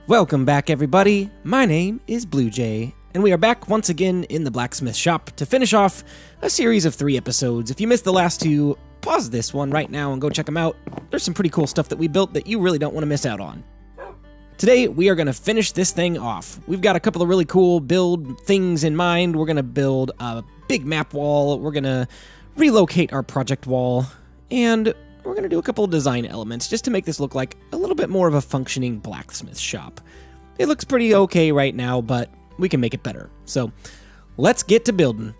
Welcome back, everybody. My name is BluJay, and we are back once again in the Blacksmith Shop to finish off a series of 3 episodes. If you missed the last 2, pause this one right now and go check them out. There's some pretty cool stuff that we built that you really don't want to miss out on. Today, we are going to finish this thing off. We've got a couple of really cool build things in mind. We're going to build a big map wall. We're going to relocate our project wall, and we're going to do a couple of design elements just to make this look like a little bit more of a functioning blacksmith shop. It looks pretty okay right now, but we can make it better. So let's get to building.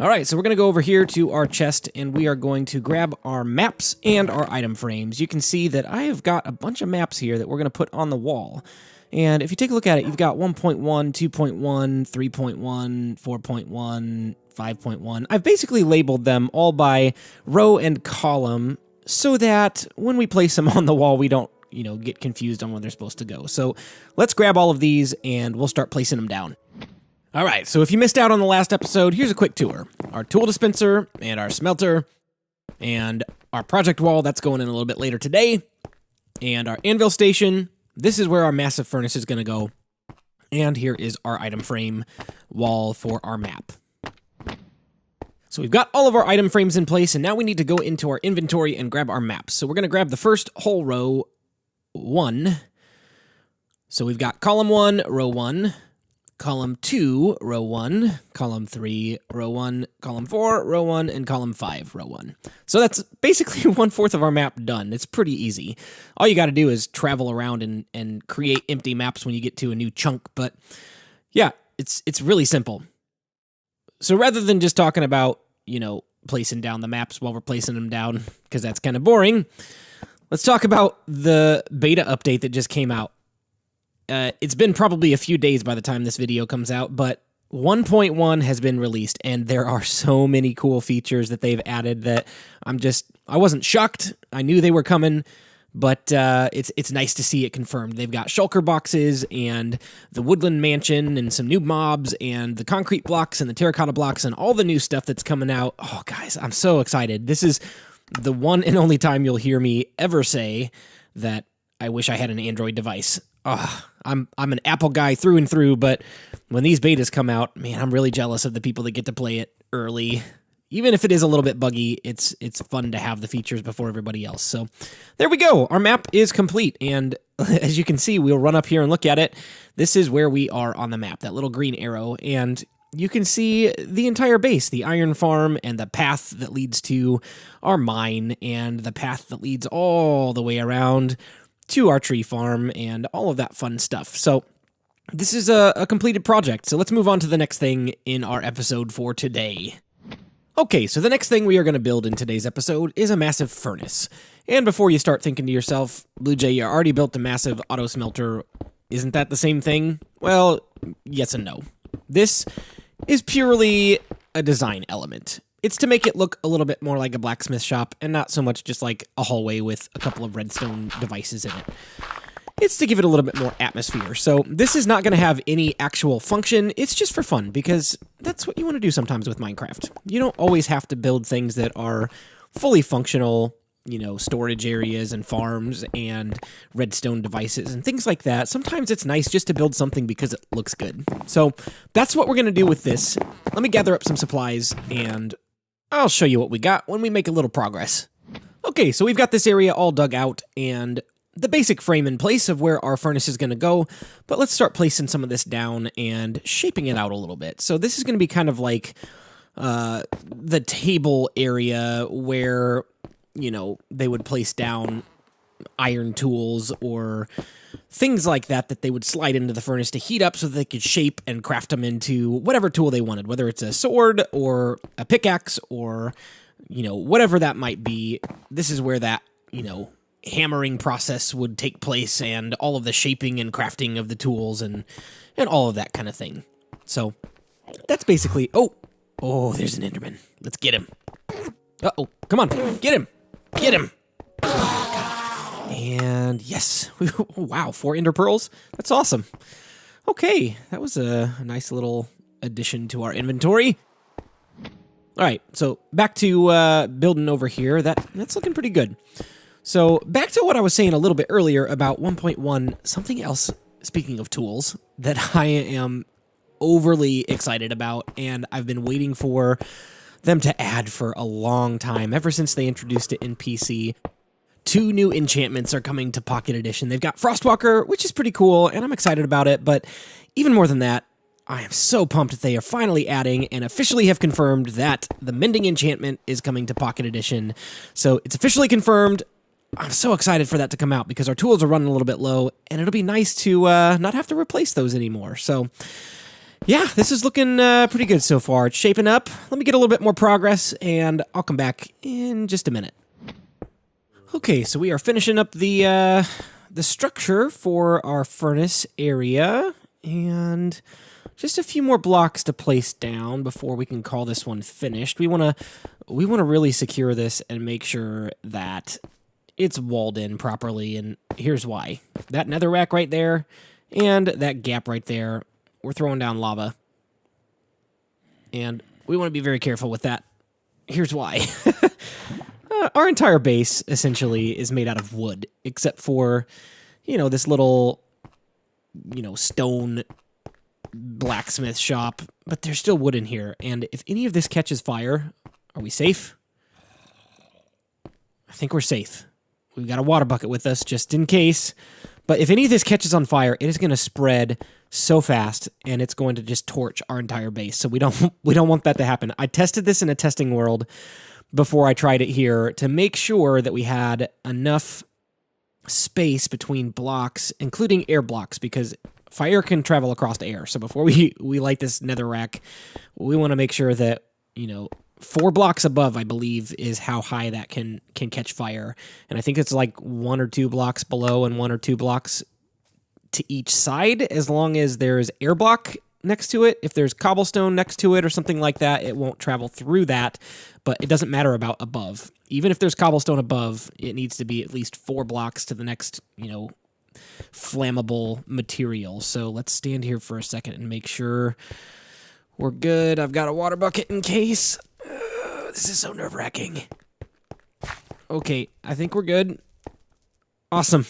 All right, so we're going to go over here to our chest, and we are going to grab our maps and our item frames. You can see that I have got a bunch of maps here that we're going to put on the wall. And if you take a look at it, you've got 1.1, 2.1, 3.1, 4.1, 5.1. I've basically labeled them all by row and column so that when we place them on the wall, we don't, get confused on where they're supposed to go. So let's grab all of these and we'll start placing them down. All right, so if you missed out on the last episode, here's a quick tour. Our tool dispenser and our smelter and our project wall, that's going in a little bit later today. And our anvil station, this is where our massive furnace is going to go. And here is our item frame wall for our map. So we've got all of our item frames in place, and now we need to go into our inventory and grab our maps. So we're going to grab the first whole row, 1. So we've got column 1, row 1, column 2, row 1, column 3, row 1, column 4, row 1, and column 5, row 1. So that's basically 1/4 of our map done. It's pretty easy. All you got to do is travel around and create empty maps when you get to a new chunk. But yeah, it's really simple. So rather than just talking about, placing down the maps while we're placing them down, because that's kind of boring, let's talk about the beta update that just came out. It's been probably a few days by the time this video comes out, but 1.1 has been released, and there are so many cool features that they've added that I wasn't shocked. I knew they were coming, but it's nice to see it confirmed. They've got shulker boxes and the woodland mansion and some new mobs and the concrete blocks and the terracotta blocks and all the new stuff that's coming out. Oh, guys, I'm so excited. This is the one and only time you'll hear me ever say that I wish I had an Android device. I'm an Apple guy through and through, but when these betas come out, man, I'm really jealous of the people that get to play it early. Even if it is a little bit buggy, it's fun to have the features before everybody else. So there we go. Our map is complete, and as you can see, we'll run up here and look at it. This is where we are on the map, that little green arrow, and you can see the entire base, the iron farm, and the path that leads to our mine, and the path that leads all the way around to our tree farm, and all of that fun stuff. So this is a completed project, so let's move on to the next thing in our episode for today. Okay, so the next thing we are going to build in today's episode is a massive furnace. And before you start thinking to yourself, BluJay, you already built a massive auto smelter. Isn't that the same thing? Well, yes and no. This is purely a design element. It's to make it look a little bit more like a blacksmith shop and not so much just like a hallway with a couple of redstone devices in it. It's to give it a little bit more atmosphere. So this is not going to have any actual function. It's just for fun, because that's what you want to do sometimes with Minecraft. You don't always have to build things that are fully functional, storage areas and farms and redstone devices and things like that. Sometimes it's nice just to build something because it looks good. So that's what we're going to do with this. Let me gather up some supplies, and I'll show you what we got when we make a little progress. Okay, so we've got this area all dug out, and the basic frame in place of where our furnace is going to go, but let's start placing some of this down and shaping it out a little bit. So this is going to be kind of like the table area where, they would place down iron tools or things like that they would slide into the furnace to heat up so that they could shape and craft them into whatever tool they wanted, whether it's a sword or a pickaxe or, whatever that might be. This is where that, hammering process would take place, and all of the shaping and crafting of the tools and all of that kind of thing. So that's basically... Oh, there's an Enderman. Let's get him. Uh-oh, come on, get him. Get him. Oh, God. And yes, wow, 4 Ender Pearls. That's awesome. Okay, that was a nice little addition to our inventory. All right, so back to building over here. That's looking pretty good. So back to what I was saying a little bit earlier about 1.1, something else, speaking of tools, that I am overly excited about, and I've been waiting for them to add for a long time, ever since they introduced it in PC. 2 new enchantments are coming to Pocket Edition. They've got Frostwalker, which is pretty cool, and I'm excited about it, but even more than that, I am so pumped that they are finally adding and officially have confirmed that the Mending enchantment is coming to Pocket Edition. So it's officially confirmed. I'm so excited for that to come out because our tools are running a little bit low, and it'll be nice to not have to replace those anymore. So yeah, this is looking pretty good so far. It's shaping up. Let me get a little bit more progress, and I'll come back in just a minute. Okay, so we are finishing up the structure for our furnace area, and just a few more blocks to place down before we can call this one finished. We want to really secure this and make sure that it's walled in properly, and here's why. That nether rack right there and that gap right there, we're throwing down lava. And we want to be very careful with that. Here's why. Our entire base, essentially, is made out of wood, except for, this little, stone blacksmith shop. But there's still wood in here, and if any of this catches fire, are we safe? I think we're safe. We've got a water bucket with us, just in case. But if any of this catches on fire, it is going to spread so fast, and it's going to just torch our entire base. So we don't want that to happen. I tested this in a testing world before I tried it here to make sure that we had enough space between blocks, including air blocks, because fire can travel across the air. So before we light this nether rack, we want to make sure that, 4 blocks above, I believe, is how high that can catch fire. And I think it's like 1 or 2 blocks below and 1 or 2 blocks to each side, as long as there's air block next to it. If there's cobblestone next to it or something like that, it won't travel through that, but it doesn't matter about above. Even if there's cobblestone above, it needs to be at least 4 blocks to the next, flammable material. So let's stand here for a second and make sure we're good. I've got a water bucket in case. This is so nerve-wracking. Okay, I think we're good. Awesome.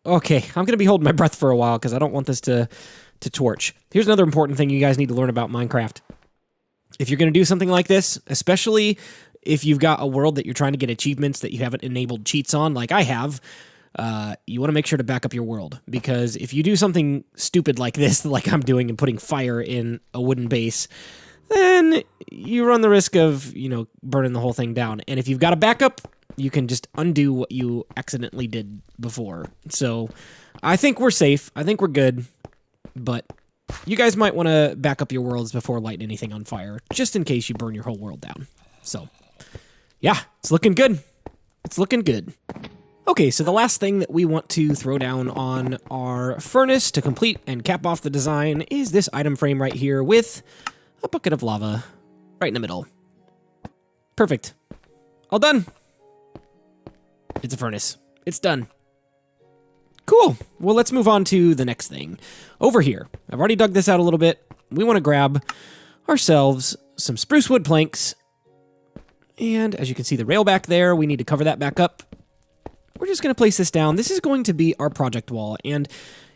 Okay, I'm going to be holding my breath for a while because I don't want this to torch. Here's another important thing you guys need to learn about Minecraft. If you're going to do something like this, especially if you've got a world that you're trying to get achievements that you haven't enabled cheats on, like I have, you want to make sure to back up your world. Because if you do something stupid like this, like I'm doing and putting fire in a wooden base, then you run the risk of, burning the whole thing down. And if you've got a backup, you can just undo what you accidentally did before. So I think we're safe. I think we're good. But you guys might want to back up your worlds before lighting anything on fire, just in case you burn your whole world down. So, yeah, it's looking good. It's looking good. Okay, so the last thing that we want to throw down on our furnace to complete and cap off the design is this item frame right here with a bucket of lava right in the middle. Perfect. All done. It's a furnace. It's done. Cool. Well, let's move on to the next thing. Over here, I've already dug this out a little bit. We want to grab ourselves some spruce wood planks. And as you can see the rail back there, we need to cover that back up. We're just going to place this down. This is going to be our project wall. And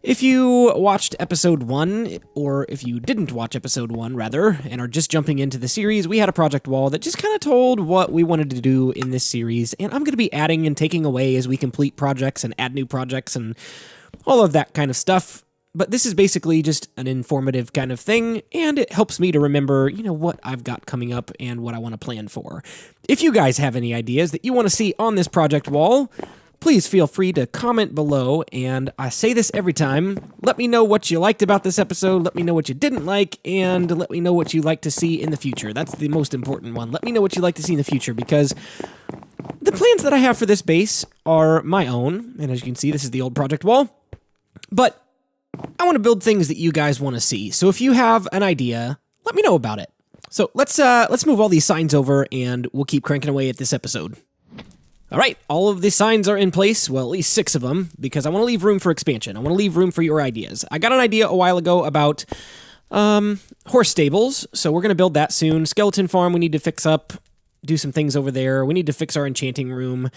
if you watched episode 1, or if you didn't watch episode 1, rather, and are just jumping into the series, we had a project wall that just kind of told what we wanted to do in this series, and I'm going to be adding and taking away as we complete projects and add new projects and all of that kind of stuff. But this is basically just an informative kind of thing, and it helps me to remember, what I've got coming up and what I want to plan for. If you guys have any ideas that you want to see on this project wall, please feel free to comment below, and I say this every time, let me know what you liked about this episode, let me know what you didn't like, and let me know what you'd like to see in the future. That's the most important one. Let me know what you'd like to see in the future, because the plans that I have for this base are my own, and as you can see, this is the old project wall, but I want to build things that you guys want to see. So if you have an idea, let me know about it. So let's move all these signs over, and we'll keep cranking away at this episode. All right, all of the signs are in place, well, at least 6 of them, because I want to leave room for expansion. I want to leave room for your ideas. I got an idea a while ago about horse stables, so we're going to build that soon. Skeleton farm we need to fix up. do some things over there. We need to fix our enchanting room,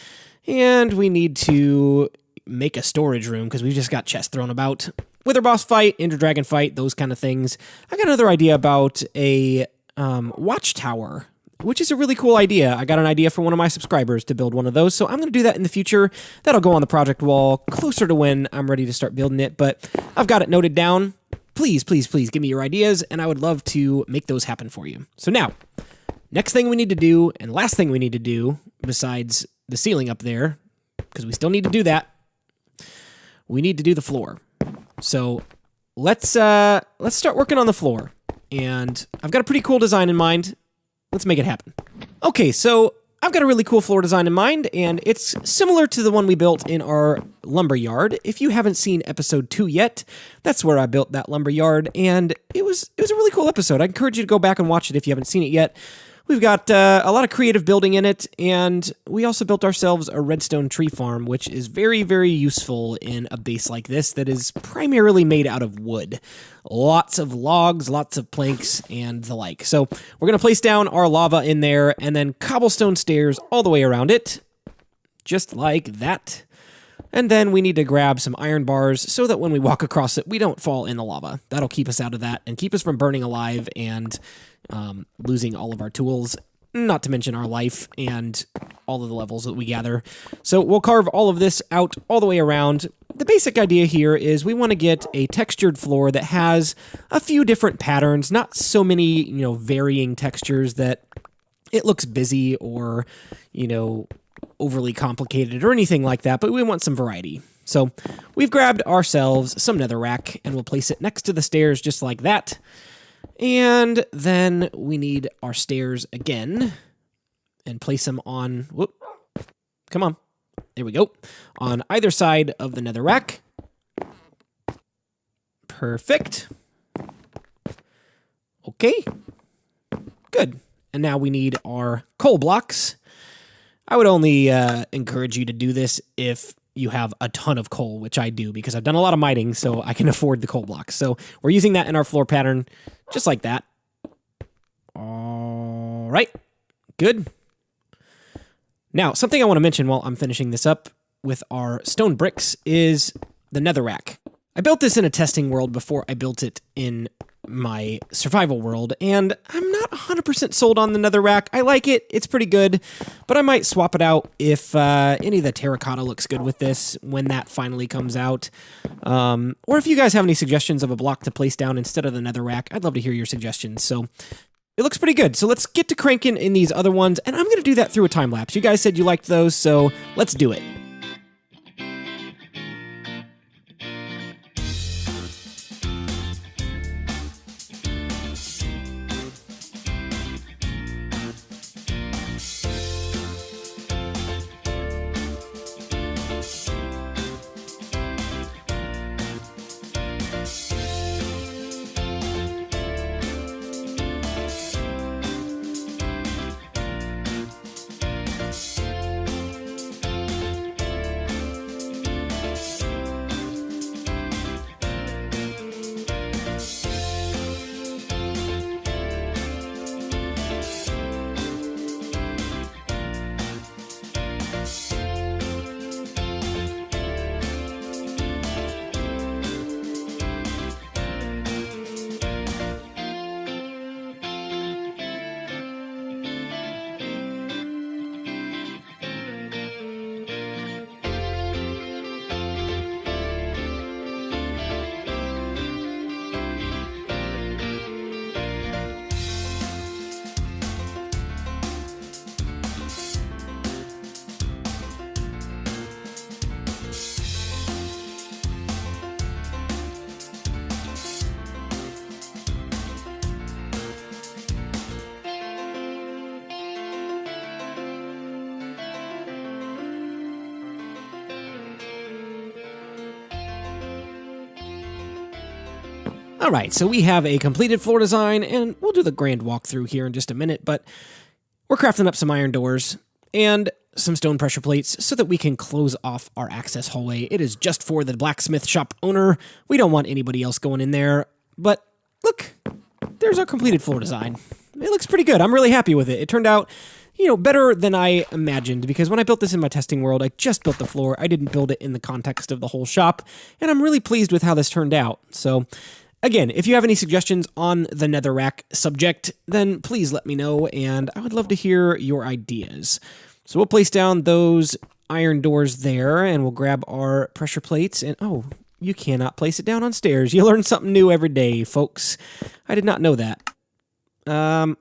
and we need to make a storage room because we've just got chests thrown about. Wither boss fight, Ender dragon fight, those kind of things. I got another idea about a watchtower, which is a really cool idea. I got an idea for one of my subscribers to build one of those, so I'm going to do that in the future. That'll go on the project wall closer to when I'm ready to start building it, but I've got it noted down. Please, please, please give me your ideas, and I would love to make those happen for you. So now, next thing we need to do, and last thing we need to do, besides the ceiling up there, because we still need to do that, we need to do the floor. So let's start working on the floor. And I've got a pretty cool design in mind. Let's make it happen. Okay, so I've got a really cool floor design in mind, and it's similar to the one we built in our lumber yard. If you haven't seen episode 2 yet, that's where I built that lumber yard, and it was a really cool episode. I encourage you to go back and watch it if you haven't seen it yet. We've got a lot of creative building in it, and we also built ourselves a redstone tree farm, which is very, very useful in a base like this that is primarily made out of wood. Lots of logs, lots of planks, and the like. So we're going to place down our lava in there, and then cobblestone stairs all the way around it, just like that. And then we need to grab some iron bars so that when we walk across it, we don't fall in the lava. That'll keep us out of that and keep us from burning alive and losing all of our tools, not to mention our life and all of the levels that we gather. So we'll carve all of this out all the way around. The basic idea here is we want to get a textured floor that has a few different patterns, not so many, varying textures that it looks busy or, overly complicated or anything like that, but we want some variety. So we've grabbed ourselves some netherrack and we'll place it next to the stairs just like that. And then we need our stairs again and place them on, come on, there we go, on either side of the netherrack. Perfect. Okay, good. And now we need our coal blocks. I would only encourage you to do this if you have a ton of coal, which I do because I've done a lot of mining, so I can afford the coal blocks. So we're using that in our floor pattern, just like that. All right, good. Now, something I want to mention while I'm finishing this up with our stone bricks is the netherrack. I built this in a testing world before I built it in my survival world, and I'm not 100% sold on the netherrack. I like it, it's pretty good, but I might swap it out if any of the terracotta looks good with this when that finally comes out. Or if you guys have any suggestions of a block to place down instead of the netherrack, I'd love to hear your suggestions. So it looks pretty good. So let's get to cranking in these other ones, and I'm going to do that through a time lapse. You guys said you liked those, so let's do it. All right, so we have a completed floor design, and we'll do the grand walkthrough here in just a minute, but we're crafting up some iron doors and some stone pressure plates so that we can close off our access hallway. It is just for the Blacksmith Shop owner. We don't want anybody else going in there, but look, there's our completed floor design. It looks pretty good. I'm really happy with it. It turned out, better than I imagined, because when I built this in my testing world, I just built the floor. I didn't build it in the context of the whole shop, and I'm really pleased with how this turned out. So, again, if you have any suggestions on the netherrack subject, then please let me know, and I would love to hear your ideas. So we'll place down those iron doors there, and we'll grab our pressure plates, and oh, you cannot place it down on stairs. You learn something new every day, folks. I did not know that.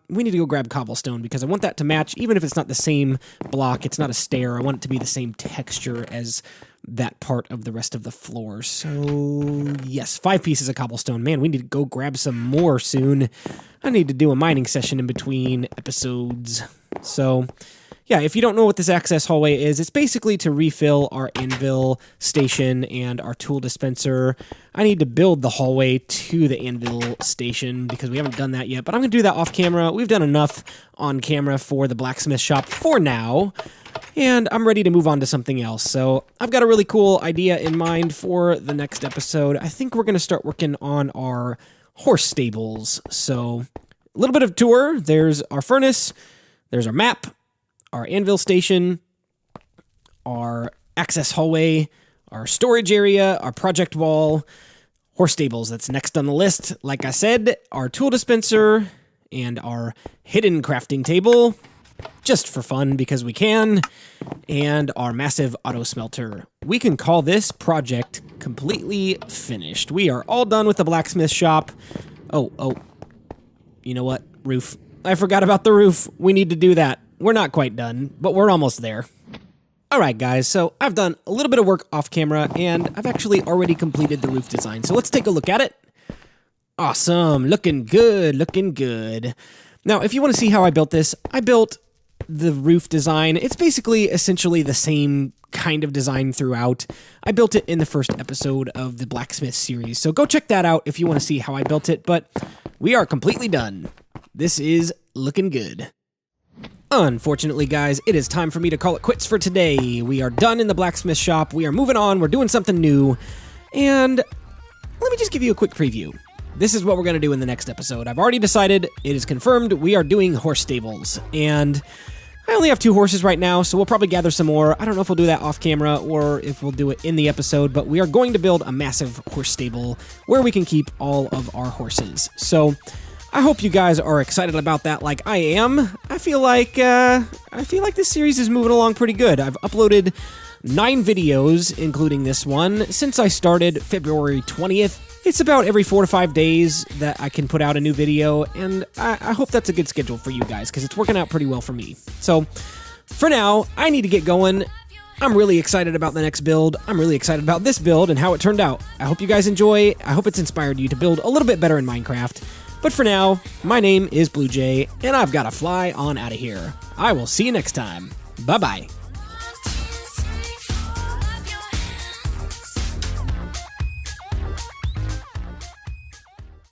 We need to go grab cobblestone because I want that to match, even if it's not the same block, it's not a stair, I want it to be the same texture as that part of the rest of the floor. So, yes, 5 pieces of cobblestone. Man, we need to go grab some more soon. I need to do a mining session in between episodes. So, yeah, if you don't know what this access hallway is, it's basically to refill our anvil station and our tool dispenser. I need to build the hallway to the anvil station because we haven't done that yet, but I'm going to do that off camera. We've done enough on camera for the Blacksmith Shop for now, and I'm ready to move on to something else. So I've got a really cool idea in mind for the next episode. I think we're going to start working on our horse stables. So a little bit of tour. There's our furnace, there's our map, our anvil station, our access hallway, our storage area, our project wall, horse stables, that's next on the list. Like I said, our tool dispenser, and our hidden crafting table, just for fun because we can, and our massive auto smelter. We can call this project completely finished. We are all done with the blacksmith shop. Oh, you know what? Roof. I forgot about the roof. We need to do that. We're not quite done, but we're almost there. Alright guys, so I've done a little bit of work off camera, and I've actually already completed the roof design, so let's take a look at it. Awesome, looking good, looking good. Now, if you want to see how I built this, I built the roof design. It's basically essentially the same kind of design throughout. I built it in the first episode of the Blacksmith series, so go check that out if you want to see how I built it, but we are completely done. This is looking good. Unfortunately, guys, it is time for me to call it quits for today. We are done in the blacksmith shop. We are moving on. We're doing something new. And let me just give you a quick preview. This is what we're going to do in the next episode. I've already decided. It is confirmed. We are doing horse stables. And I only have 2 horses right now, so we'll probably gather some more. I don't know if we'll do that off camera or if we'll do it in the episode, but we are going to build a massive horse stable where we can keep all of our horses. So I hope you guys are excited about that like I am. I feel like this series is moving along pretty good. I've uploaded 9 videos, including this one, since I started February 20th. It's about every 4 to 5 days that I can put out a new video, and I hope that's a good schedule for you guys, because it's working out pretty well for me. So, for now, I need to get going. I'm really excited about the next build. I'm really excited about this build and how it turned out. I hope you guys enjoy. I hope it's inspired you to build a little bit better in Minecraft. But for now, my name is BluJay, and I've got to fly on out of here. I will see you next time. Bye-bye.